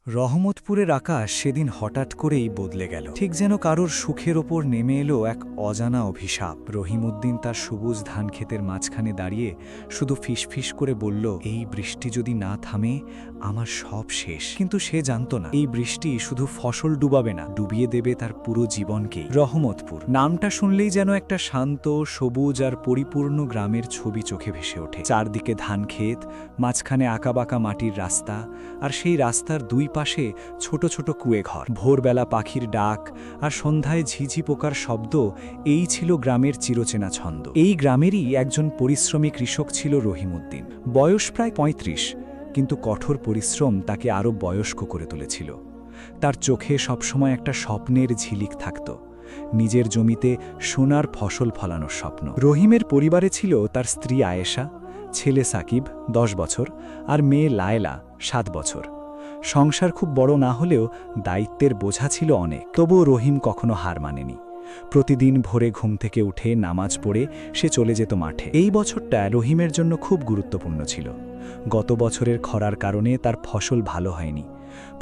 রহমতপুরের আকাশ সেদিন হঠাৎ করেই বদলে গেল, ঠিক যেন কারোর সুখের ওপর নেমে এলো এক অজানা অভিশাপ। রহিমউদ্দিন তার সবুজ ধান ক্ষেতের মাঝখানে দাঁড়িয়ে শুধু ফিসফিস করে বলল, এই বৃষ্টি যদি না থামে আমার সব শেষ। কিন্তু সে জানত না, এই বৃষ্টি শুধু ফসল ডুবাবে না, ডুবিয়ে দেবে তার পুরো জীবনকেই। রহমতপুর নামটা শুনলেই যেন একটা শান্ত, সবুজ আর পরিপূর্ণ গ্রামের ছবি চোখে ভেসে ওঠে। চারদিকে ধান ক্ষেত, মাঝখানে আঁকাবাঁকা মাটির রাস্তা, আর সেই রাস্তার দুই পাশে ছোট ছোট কুঁয়েঘর। ভোরবেলা পাখির ডাক আর সন্ধ্যায় ঝিঝি পোকার শব্দ, এই ছিল গ্রামের চিরচেনা ছন্দ। এই গ্রামেরই একজন পরিশ্রমী কৃষক ছিল রহিমউদ্দিন। বয়স প্রায় ৩৫, কিন্তু কঠোর পরিশ্রম তাকে আরও বয়স্ক করে তুলেছিল। তার চোখে সবসময় একটা স্বপ্নের ঝিলিক থাকত, নিজের জমিতে সোনার ফসল ফলানোর স্বপ্ন। রহিমের পরিবারে ছিল তার স্ত্রী আয়েশা, ছেলে সাকিব ১০ বছর আর মেয়ে লায়লা ৭ বছর। সংসার খুব বড় না হলেও দায়িত্বের বোঝা ছিল অনেক। তবুও রহিম কখনো হার মানেনি। প্রতিদিন ভোরে ঘুম থেকে উঠে নামাজ পড়ে সে চলে যেত মাঠে। এই বছরটা রহিমের জন্য খুব গুরুত্বপূর্ণ ছিল। গত বছরের খরার কারণে তার ফসল ভালো হয়নি,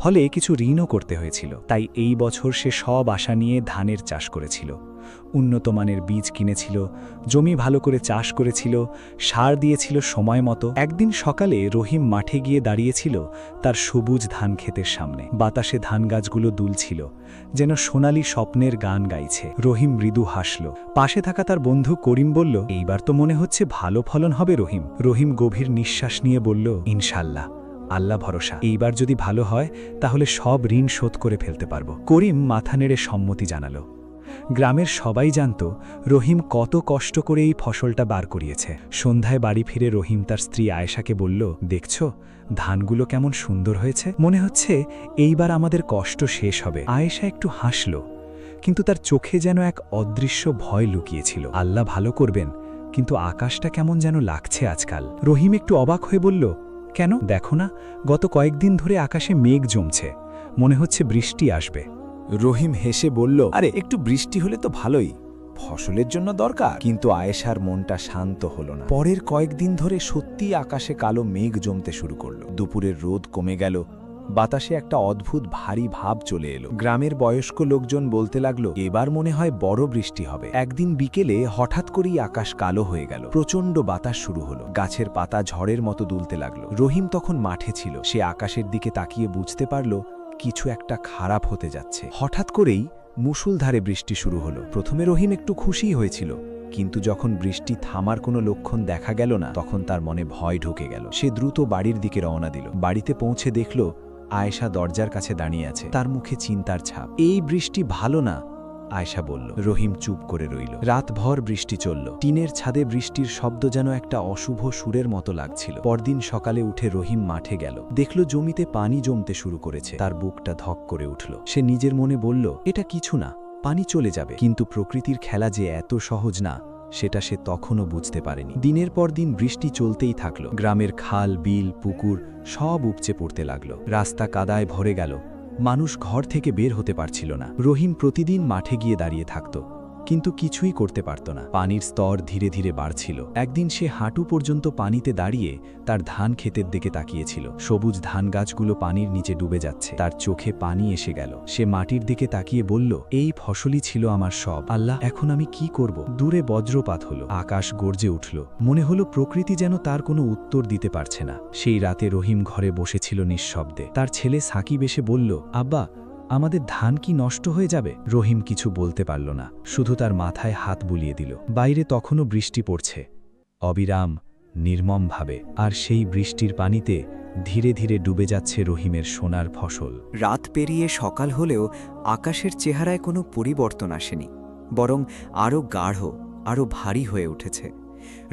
ফলে কিছু ঋণও করতে হয়েছিল। তাই এই বছর সে সব আশা নিয়ে ধানের চাষ করেছিল। উন্নত মানের বীজ কিনেছিল, জমি ভালো করে চাষ করেছিল, সার দিয়েছিল সময় মতো। একদিন সকালে রহিম মাঠে গিয়ে দাঁড়িয়েছিল তার সবুজ ধান ক্ষেতের সামনে। বাতাসে ধান গাছগুলো দুলছিল, যেন সোনালি স্বপ্নের গান গাইছে। রহিম মৃদু হাসল। পাশে থাকা তার বন্ধু করিম বলল, এইবার তো মনে হচ্ছে ভালো ফলন হবে রহিম। রহিম গভীর নিঃশ্বাস নিয়ে বলল, ইনশাল্লাহ, আল্লাহ ভরসা। এইবার যদি ভালো হয় তাহলে সব ঋণ শোধ করে ফেলতে পারব। করিম মাথা নেড়ে সম্মতি জানালো। গ্রামের সবাই জানত রহিম কত কষ্ট করে এই ফসলটা বার করিয়েছে। সন্ধ্যায় বাড়ি ফিরে রহিম তার স্ত্রী আয়েশাকে বলল, দেখছো ধানগুলো কেমন সুন্দর হয়েছে? মনে হচ্ছে এইবার আমাদের কষ্ট শেষ হবে। আয়েশা একটু হাসল, কিন্তু তার চোখে যেন এক অদৃশ্য ভয় লুকিয়েছিল। আল্লাহ ভালো করবেন, কিন্তু আকাশটা কেমন যেন লাগছে আজকাল। রহিম একটু অবাক হয়ে বলল, কেন? দেখো না, গত কয়েকদিন ধরে আকাশে মেঘ জমছে, মনে হচ্ছে বৃষ্টি আসবে। রহিম হেসে বলল, আরে একটু বৃষ্টি হলে তো ভালোই, ফসলের জন্য দরকার। কিন্তু আয়েশার মনটা শান্ত হলো না। পরের কয়েকদিন ধরে সত্যিই আকাশে কালো মেঘ জমতে শুরু করলো। দুপুরের রোদ কমে গেল, বাতাসে একটা অদ্ভুত ভারী ভাব চলে এলো। গ্রামের বয়স্ক লোকজন বলতে লাগলো, এবার মনে হয় বড় বৃষ্টি হবে। একদিন বিকেলে হঠাৎ করেই আকাশ কালো হয়ে গেল। প্রচণ্ড বাতাস শুরু হলো, গাছের পাতা ঝড়ের মতো দুলতে লাগলো। রহিম তখন মাঠে ছিল। সে আকাশের দিকে তাকিয়ে বুঝতে পারল কিছু একটা খারাপ হতে যাচ্ছে। হঠাৎ করেই মুষলধারে বৃষ্টি শুরু হলো। প্রথমে রহিম একটু খুশিই হয়েছিল, কিন্তু যখন বৃষ্টি থামার কোনো লক্ষণ দেখা গেল না, তখন তার মনে ভয় ঢুকে গেল। সে দ্রুত বাড়ির দিকে রওনা দিল। বাড়িতে পৌঁছে দেখল আয়েশা দরজার কাছে দাঁড়িয়ে আছে, তার মুখে চিন্তার ছাপ। এই বৃষ্টি ভালো না, আয়েশা বলল। রহিম চুপ করে রইল। রাতভর বৃষ্টি চলল। টিনের ছাদে বৃষ্টির শব্দ যেন একটা অশুভ সুরের মতো লাগছিল। পরদিন সকালে উঠে রহিম মাঠে গেল। দেখল জমিতে পানি জমতে শুরু করেছে। তার বুকটা ধক করে উঠল। সে নিজের মনে বলল, এটা কিছু না, পানি চলে যাবে। কিন্তু প্রকৃতির খেলা যে এত সহজ না, সেটা সে তখনও বুঝতে পারেনি। দিনের পর দিন বৃষ্টি চলতেই থাকল। গ্রামের খাল, বিল, পুকুর সব উপচে পড়তে লাগল। রাস্তা কাদায় ভরে গেল। মানুষ ঘর থেকে বের হতে পারছিল না। রহিম প্রতিদিন মাঠে গিয়ে দাঁড়িয়ে থাকত, কিন্তু কিছুই করতে পারত না। পানির স্তর ধীরে ধীরে বাড়ছিল। একদিন সে হাঁটু পর্যন্ত পানিতে দাঁড়িয়ে তার ধান ক্ষেতের দিকে তাকিয়েছিল। সবুজ ধান গাছগুলো পানির নিচে ডুবে যাচ্ছে। তার চোখে পানি এসে গেল। সে মাটির দিকে তাকিয়ে বলল, এই ফসলই ছিল আমার সব। আল্লাহ, এখন আমি কি করব? দূরে বজ্রপাত হলো, আকাশ গর্জে উঠল। মনে হলো প্রকৃতি যেন তার কোনো উত্তর দিতে পারছে না। সেই রাতে রহিম ঘরে বসেছিল নিঃশব্দে। তার ছেলে সাকিব এসে বলল, আব্বা, আমাদের ধান কি নষ্ট হয়ে যাবে? রহিম কিছু বলতে পারল না, শুধু তার মাথায় হাত বুলিয়ে দিল। বাইরে তখনও বৃষ্টি পড়ছে, অবিরাম, নির্মমভাবে। আর সেই বৃষ্টির পানিতে ধীরে ধীরে ডুবে যাচ্ছে রহিমের সোনার ফসল। রাত পেরিয়ে সকাল হলেও আকাশের চেহারায় কোনো পরিবর্তন আসেনি, বরং আরও গাঢ়, আরও ভারী হয়ে উঠেছে।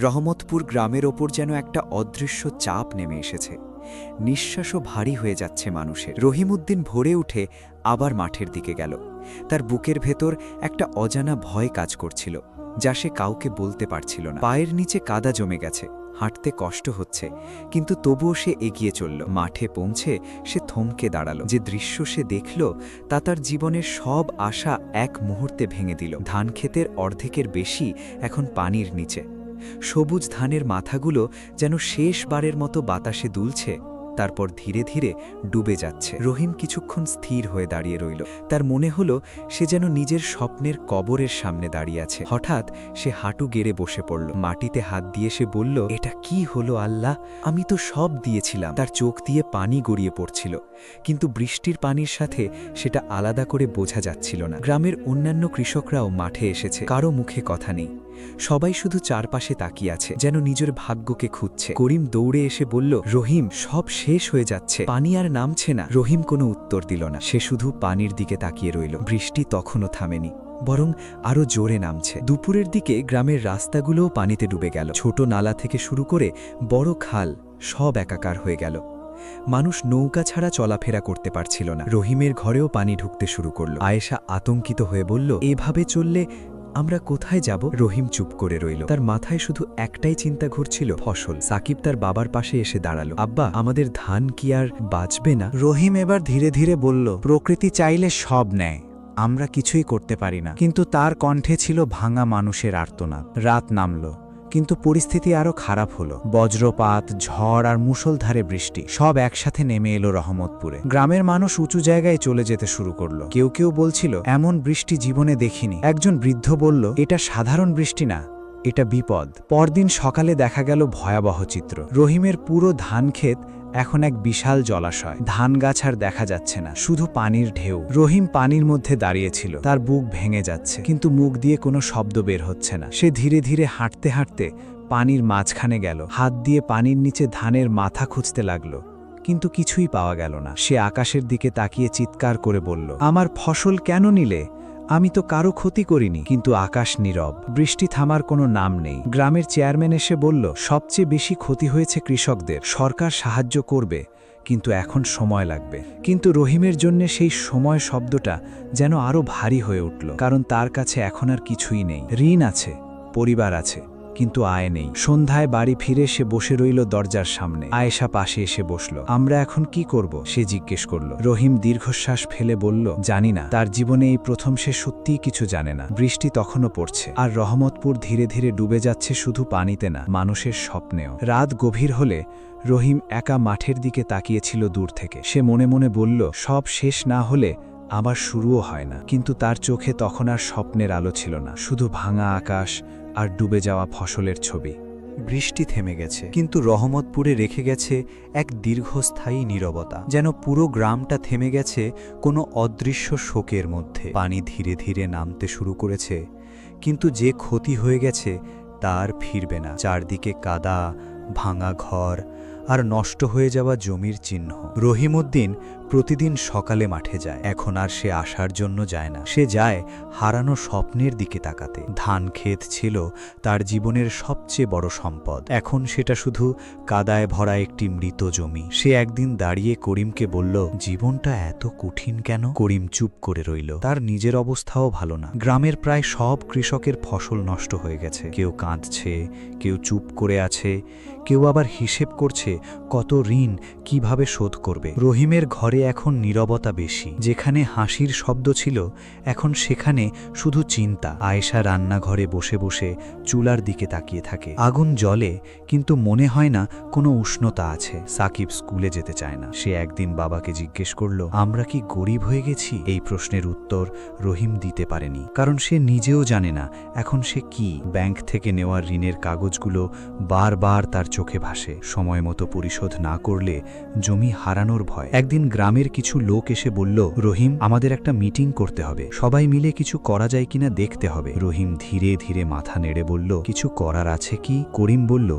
রহমতপুর গ্রামের ওপর যেন একটা অদৃশ্য চাপ নেমে এসেছে। নিঃশ্বাসও ভারী হয়ে যাচ্ছে মানুষের। রহিমউদ্দিন ভোরে উঠে আবার মাঠের দিকে গেল। তার বুকের ভেতর একটা অজানা ভয় কাজ করছিল, যা সে কাউকে বলতে পারছিল না। পায়ের নিচে কাদা জমে গেছে, হাঁটতে কষ্ট হচ্ছে, কিন্তু তবুও সে এগিয়ে চলল। মাঠে পৌঁছে সে থমকে দাঁড়ালো। যে দৃশ্য সে দেখল তা তার জীবনের সব আশা এক মুহূর্তে ভেঙে দিল। ধান ক্ষেতের অর্ধেকের বেশি এখন পানির নিচে। সবুজ ধানের মাথাগুলো যেন শেষবারের মতো বাতাসে দুলছে, তারপর ধীরে ধীরে ডুবে যাচ্ছে। রহিম কিছুক্ষণ স্থির হয়ে দাঁড়িয়ে রইল। তার মনে হলো সে যেন নিজের স্বপ্নের কবরের সামনে দাঁড়িয়ে আছে। হঠাৎ সে হাঁটু গেড়ে বসে পড়ল, মাটিতে হাত দিয়ে সে বলল, এটা কি হলো আল্লাহ? আমি তো সব দিয়েছিলাম। তার চোখ দিয়ে পানি গড়িয়ে পড়ছিল, কিন্তু বৃষ্টির পানির সাথে সেটা আলাদা করে বোঝা যাচ্ছিল না। গ্রামের অন্যান্য কৃষকরাও মাঠে এসেছে, কারো মুখে কথা নেই। সবাই শুধু চারপাশে তাকিয়ে আছে, যেন নিজের ভাগ্যকে খুঁজছে। করিম দৌড়ে এসে বলল, রহিম, সব শেষ হয়ে যাচ্ছে, পানি আর নামছে না। রহিম কোনো উত্তর দিল না, সে শুধু পানির দিকে তাকিয়ে রইল। বৃষ্টি তখনও থামেনি, বরং আরো জোরে নামছে। দুপুরের দিকে গ্রামের রাস্তাগুলোও পানিতে ডুবে গেল। ছোট নালা থেকে শুরু করে বড় খাল সব একাকার হয়ে গেল। মানুষ নৌকা ছাড়া চলাফেরা করতে পারছিল না। রহিমের ঘরেও পানি ঢুকতে শুরু করল। আয়েশা আতঙ্কিত হয়ে বলল, এভাবে চললে আমরা কোথায় যাব? রহিম চুপ করে রইল। তার মাথায় শুধু একটাই চিন্তা ঘুরছিল, ফসল। সাকিব তার বাবার পাশে এসে দাঁড়ালো। আব্বা, আমাদের ধান কি আর বাঁচবে না? রহিম এবার ধীরে ধীরে বলল, প্রকৃতি চাইলে সব নেয়, আমরা কিছুই করতে পারি না। কিন্তু তার কণ্ঠে ছিল ভাঙা মানুষের আর্তনাদ। রাত নামল, কিন্তু পরিস্থিতি আরো খারাপ হলো। বজ্রপাত, ঝড় আর মুষলধারে বৃষ্টি সব একসাথে নেমে এলো রহমতপুরে। গ্রামের মানুষ উঁচু জায়গায় চলে যেতে শুরু করলো। কেউ কেউ বলছিল, এমন বৃষ্টি জীবনে দেখিনি। একজন বৃদ্ধ বলল, এটা সাধারণ বৃষ্টি না, এটা বিপদ। পরদিন সকালে দেখা গেল ভয়াবহ চিত্র। রহিমের পুরো ধানক্ষেত এখন এক বিশাল জলাশয়। ধান গাছ আর দেখা যাচ্ছে না, শুধু পানির ঢেউ। রহিম পানির মধ্যে দাঁড়িয়েছিল, তার বুক ভেঙে যাচ্ছে, কিন্তু মুখ দিয়ে কোনো শব্দ বের হচ্ছে না। সে ধীরে ধীরে হাঁটতে হাঁটতে পানির মাঝখানে গেল, হাত দিয়ে পানির নিচে ধানের মাথা খুঁজতে লাগলো, কিন্তু কিছুই পাওয়া গেল না। সে আকাশের দিকে তাকিয়ে চিৎকার করে বলল, আমার ফসল কেন নিলে? আমি তো কারো ক্ষতি করিনি। কিন্তু আকাশ নীরব, বৃষ্টি থামার কোনো নাম নেই। গ্রামের চেয়ারম্যান এসে বলল, সবচেয়ে বেশি ক্ষতি হয়েছে কৃষকদের, সরকার সাহায্য করবে, কিন্তু এখন সময় লাগবে। কিন্তু রহিমের জন্য সেই সময় শব্দটা যেন আরো ভারী হয়ে উঠল, কারণ তার কাছে এখন আর কিছুই নেই। ঋণ আছে, পরিবার আছে, কিন্তু আয় নেই। সন্ধ্যায় বাড়ি ফিরে সে বসে রইল দরজার সামনে। আয়েশা পাশে এসে বসল। আমরা এখন কি করব? সে জিজ্ঞেস করল। রহিম দীর্ঘশ্বাস ফেলে বলল, জানি না। তার জীবনে এই প্রথম সে সত্যিই কিছু জানে না। বৃষ্টি তখনও পড়ছে, আর রহমতপুর ধীরে ধীরে ডুবে যাচ্ছে, শুধু পানিতে না, মানুষের স্বপ্নেও। রাত গভীর হলে রহিম একা মাঠের দিকে তাকিয়েছিল দূর থেকে। সে মনে মনে বলল, সব শেষ না হলে আবার শুরুও হয় না। কিন্তু তার চোখে তখন আর স্বপ্নের আলো ছিল না, শুধু ভাঙা আকাশ আর ডুবে যাওয়া ফসলের ছবি। বৃষ্টি থেমে গেছে, কিন্তু রহমতপুরে রেখে গেছে এক দীর্ঘস্থায়ী নীরবতা, যেন পুরো গ্রামটা থেমে গেছে কোনো অদৃশ্য শোকের মধ্যে। পানি ধীরে ধীরে নামতে শুরু করেছে, কিন্তু যে ক্ষতি হয়ে গেছে তার ফিরবে না। চারদিকে কাদা, ভাঙা ঘর আর নষ্ট হয়ে যাওয়া জমির চিহ্ন। রহিমউদ্দিন প্রতিদিন সকালে মাঠে যায়। এখন আর সে আসার জন্য যায় না, সে যায় হারানো স্বপ্নের দিকে তাকাতে। ধান ক্ষেত ছিল তার জীবনের সবচেয়ে বড় সম্পদ, এখন সেটা শুধু কাদায় ভরা একটি মৃত জমি। সে একদিন দাঁড়িয়ে করিমকে বলল, জীবনটা এত কঠিন কেন? করিম চুপ করে রইল। তার নিজের অবস্থাও ভালো না। গ্রামের প্রায় সব কৃষকের ফসল নষ্ট হয়ে গেছে। কেউ কাঁদছে, কেউ চুপ করে আছে, কেউ আবার হিসেব করছে কত ঋণ কিভাবে শোধ করবে। রহিমের ঘরে এখন নীরবতা বেশি। যেখানে হাসির শব্দ ছিল, এখন সেখানে শুধু চিন্তা। আয়েশা রান্নাঘরে বসে বসে চুলার দিকে তাকিয়ে থাকে। আগুন জ্বলে, কিন্তু মনে হয় না কোনো উষ্ণতা আছে। সাকিব স্কুলে যেতে চায় না। সে একদিন বাবাকে জিজ্ঞেস করল, আমরা কি গরিব হয়ে গেছি? এই প্রশ্নের উত্তর রহিম দিতে পারেনি, কারণ সে নিজেও জানে না এখন সে কি। ব্যাংক থেকে নেওয়া ঋণের কাগজগুলো বারবার তার চোখে ভাসে। সময় মতো পরিশোধ না করলে জমি হারানোর ভয়। একদিন গ্রামের কিছু লোক এসে বলল, রহিম, আমাদের একটা মিটিং করতে হবে, সবাই মিলে কিছু করা যায় কিনা দেখতে হবে। রহিম ধীরে ধীরে মাথা নেড়ে বলল, কিছু করার আছে কি? করিম বলল,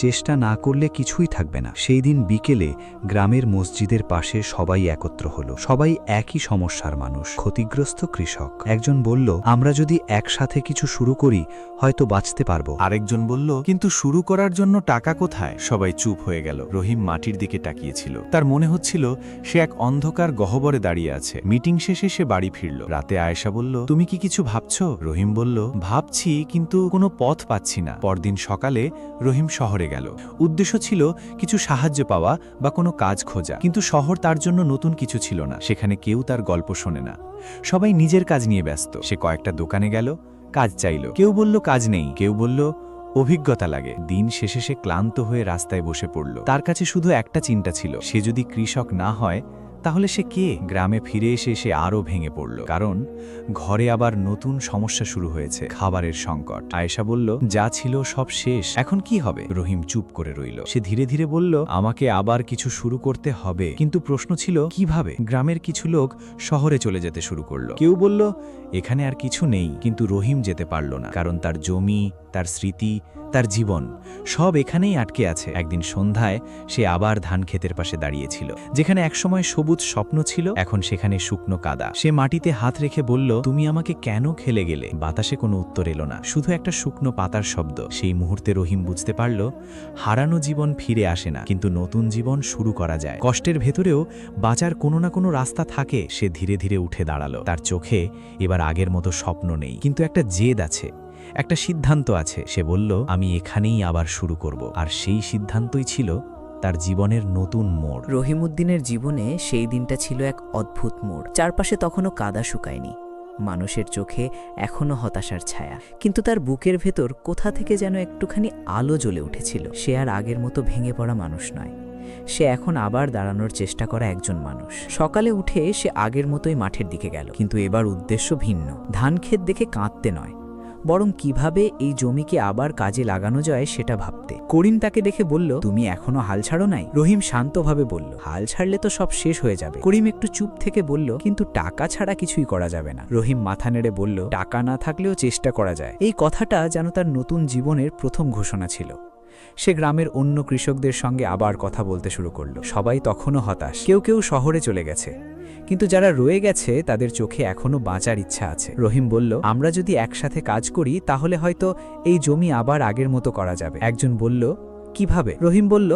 চেষ্টা না করলে কিছুই থাকবে না। সেই দিন বিকেলে গ্রামের মসজিদের পাশে সবাই একত্র হলো। সবাই একই সমস্যার মানুষ, ক্ষতিগ্রস্ত কৃষক। একজন বলল, আমরা যদি একসাথে কিছু শুরু করি হয়তো বাঁচতে পারবো। আরেকজন বলল, কিন্তু শুরু করার জন্য টাকা কোথায়? সবাই চুপ হয়ে গেল। রহিম মাটির দিকে তাকিয়েছিল। তার মনে হচ্ছিল সে এক অন্ধকার গহ্বরে দাঁড়িয়ে আছে। মিটিং শেষে সে বাড়ি ফিরল। রাতে আয়েশা বলল, তুমি কি কিছু ভাবছো? রহিম বলল, ভাবছি, কিন্তু কোনো পথ পাচ্ছি না। পরদিন সকালে রহিম শহরে গেল। উদ্দেশ্য ছিল কিছু সাহায্য পাওয়া বা কোনো কাজ খোঁজা, কিন্তু শহর তার জন্য নতুন কিছু ছিল না। সেখানে কেউ তার গল্প শোনে না, সবাই নিজের কাজ নিয়ে ব্যস্ত। সে কয়েকটা দোকানে গেল, কাজ চাইল। কেউ বলল কাজ নেই, কেউ বলল অভিজ্ঞতা লাগে। দিন শেষে সে ক্লান্ত হয়ে রাস্তায় বসে পড়ল। তার কাছে শুধু একটা চিন্তা ছিল, সে যদি কৃষক না হয় তাহলে সে কে? গ্রামে ফিরে এসে সে আরও ভেঙে পড়ল, কারণ ঘরে আবার নতুন সমস্যা শুরু হয়েছে, খাবারের সংকট। আয়েশা বলল, যা ছিল সব শেষ, এখন কি হবে? রহিম চুপ করে রইল। সে ধীরে ধীরে বলল, আমাকে আবার কিছু শুরু করতে হবে। কিন্তু প্রশ্ন ছিল কিভাবে? গ্রামের কিছু লোক শহরে চলে যেতে শুরু করলো। কেউ বলল এখানে আর কিছু নেই, কিন্তু রহিম যেতে পারল না, কারণ তার জমি, তার স্মৃতি, তার জীবন সব এখানেই আটকে আছে। একদিন সন্ধ্যায় সে আবার ধান ক্ষেতের পাশে দাঁড়িয়েছিল, যেখানে একসময় সবুজ স্বপ্ন ছিল, এখন সেখানে শুকনো কাদা। সে মাটিতে হাত রেখে বলল, তুমি আমাকে কেন খেলে গেলে? বাতাসে কোনো উত্তর এলো না, শুধু একটা শুকনো পাতার শব্দ। সেই মুহূর্তে রহিম বুঝতে পারল, হারানো জীবন ফিরে আসে না, কিন্তু নতুন জীবন শুরু করা যায়। কষ্টের ভেতরেও বাঁচার কোনো না কোনো রাস্তা থাকে। সে ধীরে ধীরে উঠে দাঁড়ালো। তার চোখে এবার আগের মতো স্বপ্ন নেই, কিন্তু একটা জেদ আছে, একটা সিদ্ধান্ত আছে। সে বলল, আমি এখানেই আবার শুরু করব। আর সেই সিদ্ধান্তই ছিল তার জীবনের নতুন মোড়। রহিমউদ্দিনের জীবনে সেই দিনটা ছিল এক অদ্ভুত মোড়। চারপাশে তখনও কাদা শুকায়নি, মানুষের চোখে এখনও হতাশার ছায়া, কিন্তু তার বুকের ভেতর কোথা থেকে যেন একটুখানি আলো জ্বলে উঠেছিল। সে আর আগের মতো ভেঙে পড়া মানুষ নয়, সে এখন আবার দাঁড়ানোর চেষ্টা করা একজন মানুষ। সকালে উঠে সে আগের মতোই মাঠের দিকে গেল, কিন্তু এবার উদ্দেশ্য ভিন্ন। ধান ক্ষেত দেখে কাঁদতে নয়, বরং কিভাবে এই জমিকে আবার কাজে লাগানো যায় সেটা ভাবতে। করিম তাকে দেখে বলল, তুমি এখনো হাল ছাড়ো নাই? রহিম শান্তভাবে বলল, হাল ছাড়লে তো সব শেষ হয়ে যাবে। করিম একটু চুপ থেকে বলল, কিন্তু টাকা ছাড়া কিছুই করা যাবে না। রহিম মাথা নেড়ে বলল, টাকা না থাকলেও চেষ্টা করা যায়। এই কথাটা যেন তার নতুন জীবনের প্রথম ঘোষণা ছিল। সে গ্রামের অন্য কৃষকদের সঙ্গে আবার কথা বলতে শুরু করল। সবাই তখনও হতাশ, কেউ কেউ শহরে চলে গেছে, কিন্তু যারা রয়ে গেছে তাদের চোখে এখনো বাঁচার ইচ্ছা আছে। রহিম বলল, আমরা যদি একসাথে কাজ করি তাহলে হয়তো এই জমি আবার আগের মতো করা যাবে। একজন বলল, কিভাবে? রহিম বলল,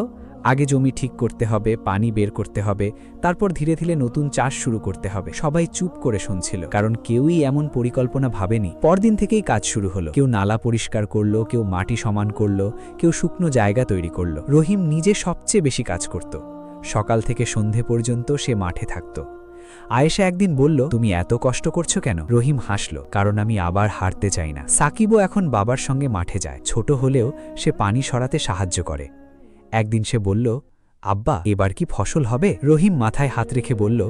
আগে জমি ঠিক করতে হবে, পানি বের করতে হবে, তারপর ধীরে ধীরে নতুন চাষ শুরু করতে হবে। সবাই চুপ করে শুনছিল, কারণ কেউই এমন পরিকল্পনা ভাবেনি। পরদিন থেকেই কাজ শুরু হলো। কেউ নালা পরিষ্কার করলো, কেউ মাটি সমান করলো, কেউ শুকনো জায়গা তৈরি করলো। রহিম নিজে সবচেয়ে বেশি কাজ করত। সকাল থেকে সন্ধে পর্যন্ত সে মাঠে থাকত। আয়েশা একদিন বলল, তুমি এত কষ্ট করছো কেন? রহিম হাসল, কারণ আমি আবার হারতে চাই না। সাকিবও এখন বাবার সঙ্গে মাঠে যায়, ছোট হলেও সে পানি সরাতে সাহায্য করে। একদিন সে বলল, আব্বা, এবার কি ফসল হবে? রহিম মাথায় হাত রেখে বলল,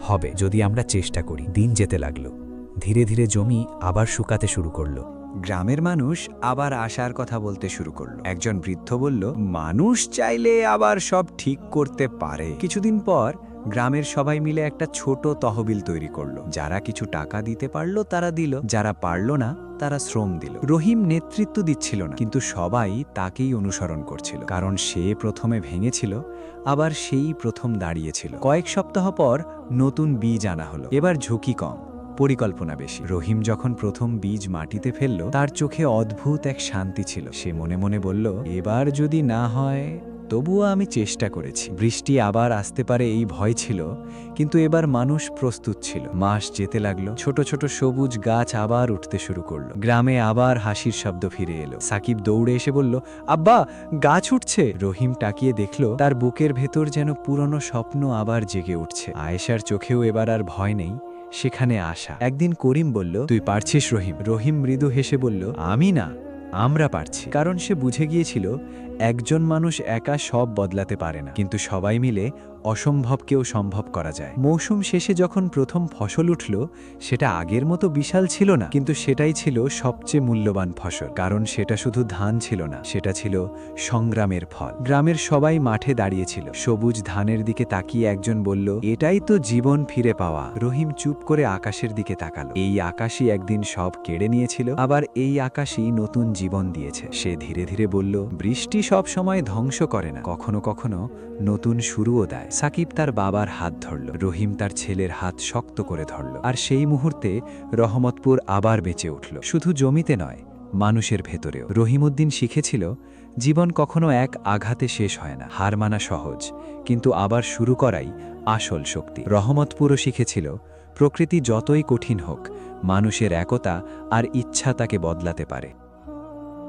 হবে, যদি আমরা চেষ্টা করি। দিন যেতে লাগলো, ধীরে ধীরে জমি আবার শুকাতে শুরু করলো। গ্রামের মানুষ আবার আশার কথা বলতে শুরু করলো। একজন বৃদ্ধ বলল, মানুষ চাইলে আবার সব ঠিক করতে পারে। কিছুদিন পর গ্রামের সবাই মিলে একটা ছোট তহবিল তৈরি করলো। যারা কিছু টাকা দিতে পারলো তারা দিল, যারা পারল না তারা শ্রম দিল। রহিম নেতৃত্ব দিচ্ছিল না, কিন্তু সবাই তাকেই অনুসরণ করছিল, কারণ সে প্রথমে ভেঙেছিল, আবার সেই প্রথম দাঁড়িয়েছিল। কয়েক সপ্তাহ পর নতুন বীজ আনা হলো। এবার ঝুঁকি কম, পরিকল্পনা বেশি। রহিম যখন প্রথম বীজ মাটিতে ফেলল, তার চোখে অদ্ভুত এক শান্তি ছিল। সে মনে মনে বলল, এবার যদি না হয় তবুও আমি চেষ্টা করেছি। বৃষ্টি আবার আসতে পারে এই ভয় ছিল, কিন্তু এবার মানুষ প্রস্তুত ছিল। মাস যেতে লাগলো, ছোট ছোট সবুজ গাছ আবার উঠতে শুরু করলো। গ্রামে আবার হাসির শব্দ ফিরে এলো। সাকিব দৌড়ে এসে বলল, আব্বা, গাছ উঠছে। রহিম তাকিয়ে দেখল, তার বুকের ভেতর যেন পুরনো স্বপ্ন আবার জেগে উঠছে। আয়েশার চোখেও এবার আর ভয় নেই, সেখানে আশা। একদিন করিম বলল, তুই পারছিস রহিম? রহিম মৃদু হেসে বলল, আমি না, আমরা পারছি। কারণ সে বুঝে গিয়েছিল, একজন মানুষ একা সব বদলাতে পারে না, কিন্তু সবাই মিলে অসম্ভবকেও সম্ভব করা যায়। মৌসুম শেষে যখন প্রথম ফসল উঠল, সেটা আগের মতো বিশাল ছিল না, কিন্তু সেটাই ছিল সবচেয়ে মূল্যবান ফসল। কারণ সেটা শুধু ধান ছিল না, সেটা ছিল সংগ্রামের ফল। গ্রামের সবাই মাঠে দাঁড়িয়েছিল, সবুজ ধানের দিকে তাকিয়ে একজন বলল, এটাই তো জীবন ফিরে পাওয়া। রহিম চুপ করে আকাশের দিকে তাকালো। এই আকাশই একদিন সব কেড়ে নিয়েছিল, আবার এই আকাশই নতুন জীবন দিয়েছে। সে ধীরে ধীরে বলল, বৃষ্টি সব সময় ধ্বংস করে না, কখনো কখনো নতুন শুরুও দেয়। সাকিব তার বাবার হাত ধরল, রহিম তার ছেলের হাত শক্ত করে ধরল, আর সেই মুহূর্তে রহমতপুর আবার বেঁচে উঠল, শুধু জমিতে নয়, মানুষের ভেতরেও। রহিমউদ্দিন শিখেছিল, জীবন কখনো এক আঘাতে শেষ হয় না। হার মানা সহজ, কিন্তু আবার শুরু করাই আসল শক্তি। রহমতপুরও শিখেছিল, প্রকৃতি যতই কঠিন হোক, মানুষের একতা আর ইচ্ছা তাকে বদলাতে পারে।